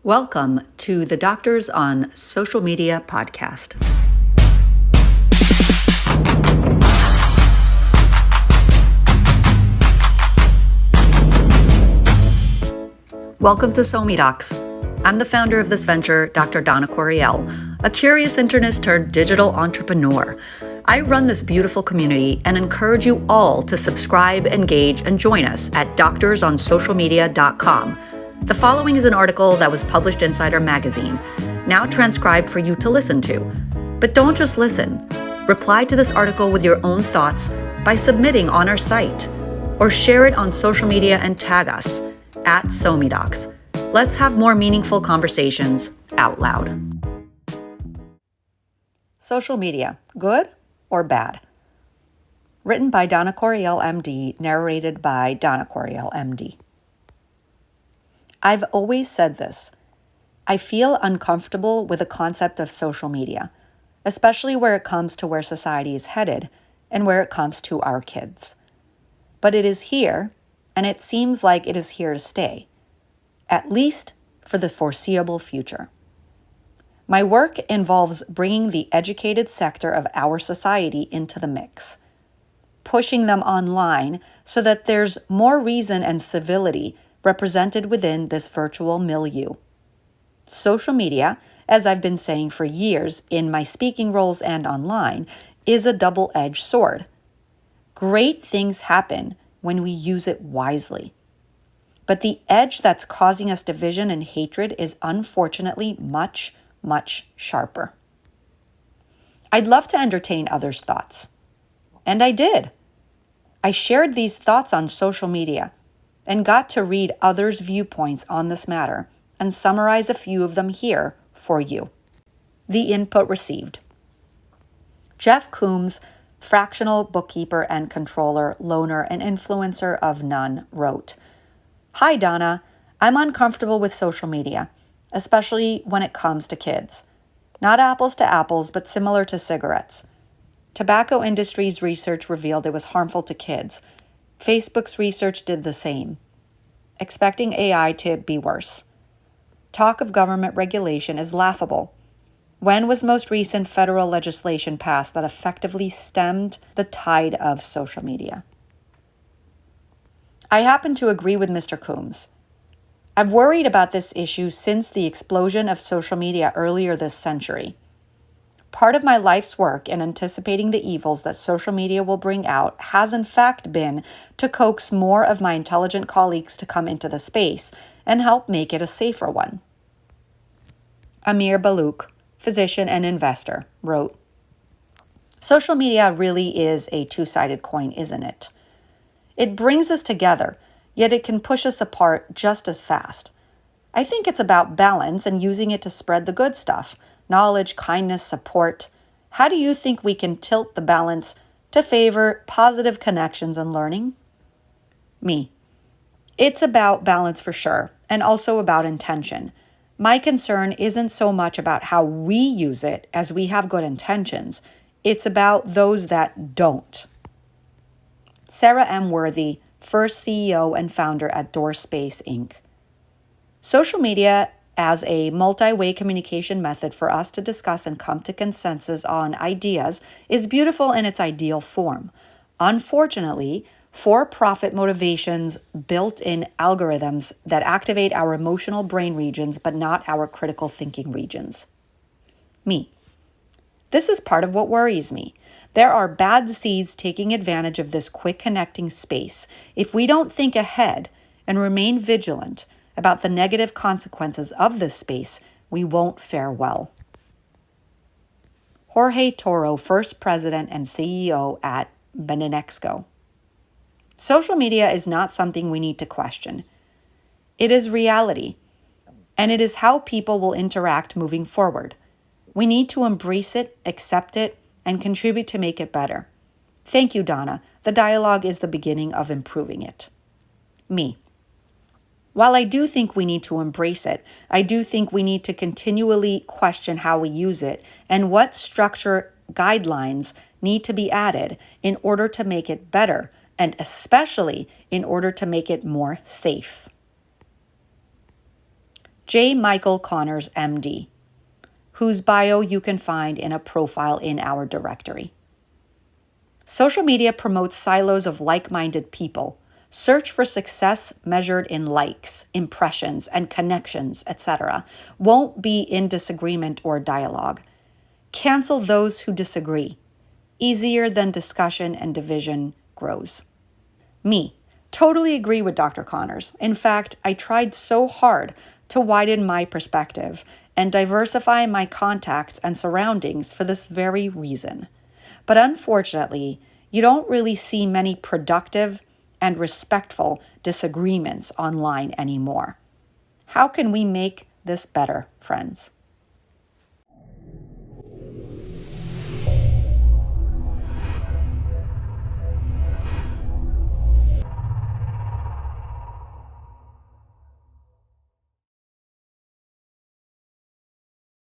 Welcome to the Doctors on Social Media podcast. Welcome to SoMeDocs. I'm the founder of this venture, Dr. Donna Coriel, a curious internist turned digital entrepreneur. I run this beautiful community and encourage you all to subscribe, engage, and join us at doctorsonsocialmedia.com. The following is an article that was published Insider Magazine, now transcribed for you to listen to. But don't just listen. Reply to this article with your own thoughts by submitting on our site, or share it on social media and tag us at SoMeDocs. Let's have more meaningful conversations out loud. Social media, good or bad? Written by Donna Coriel, MD, narrated by Donna Coriel, MD. I've always said this. I feel uncomfortable with the concept of social media, especially where it comes to where society is headed and where it comes to our kids. But it is here, and it seems like it is here to stay, at least for the foreseeable future. My work involves bringing the educated sector of our society into the mix, pushing them online so that there's more reason and civility represented within this virtual milieu. Social media, as I've been saying for years in my speaking roles and online, is a double-edged sword. Great things happen when we use it wisely. But the edge that's causing us division and hatred is unfortunately much, much sharper. I'd love to entertain others' thoughts. And I did. I shared these thoughts on social media and got to read others' viewpoints on this matter and summarize a few of them here for you. The input received. Jeff Coombs, fractional bookkeeper and controller, loaner, and influencer of none, wrote, "Hi, Donna. I'm uncomfortable with social media, especially when it comes to kids. Not apples to apples, but similar to cigarettes. Tobacco industry's research revealed it was harmful to kids. Facebook's research did the same. Expecting AI to be worse. Talk of government regulation is laughable. When was most recent federal legislation passed that effectively stemmed the tide of social media?" I happen to agree with Mr. Coombs. I've worried about this issue since the explosion of social media earlier this century. Part of my life's work in anticipating the evils that social media will bring out has in fact been to coax more of my intelligent colleagues to come into the space and help make it a safer one. Amir Balouk, physician and investor, wrote, "Social media really is a two-sided coin, isn't it? It brings us together, yet it can push us apart just as fast. I think it's about balance and using it to spread the good stuff, knowledge, kindness, support. How do you think we can tilt the balance to favor positive connections and learning?" Me. It's about balance for sure, and also about intention. My concern isn't so much about how we use it as we have good intentions. It's about those that don't. Sarah M. Worthy, first CEO and founder at DoorSpace, Inc. Social media as a multi-way communication method for us to discuss and come to consensus on ideas is beautiful in its ideal form. Unfortunately, for-profit motivations built in algorithms that activate our emotional brain regions but not our critical thinking regions. Me. This is part of what worries me. There are bad seeds taking advantage of this quick connecting space. If we don't think ahead and remain vigilant about the negative consequences of this space, we won't fare well. Jorge Toro, first president and CEO at Benenexco. Social media is not something we need to question. It is reality, and it is how people will interact moving forward. We need to embrace it, accept it, and contribute to make it better. Thank you, Donna. The dialogue is the beginning of improving it. Me. While I do think we need to embrace it, I do think we need to continually question how we use it and what structure guidelines need to be added in order to make it better, and especially in order to make it more safe. J. Michael Connors, MD, whose bio you can find in a profile in our directory. Social media promotes silos of like-minded people. Search for success measured in likes, impressions, and connections, etc. won't be in disagreement or dialogue. Cancel those who disagree. Easier than discussion and division grows. Me, totally agree with Dr. Connors. In fact, I tried so hard to widen my perspective and diversify my contacts and surroundings for this very reason. But unfortunately, you don't really see many productive and respectful disagreements online anymore. How can we make this better, friends?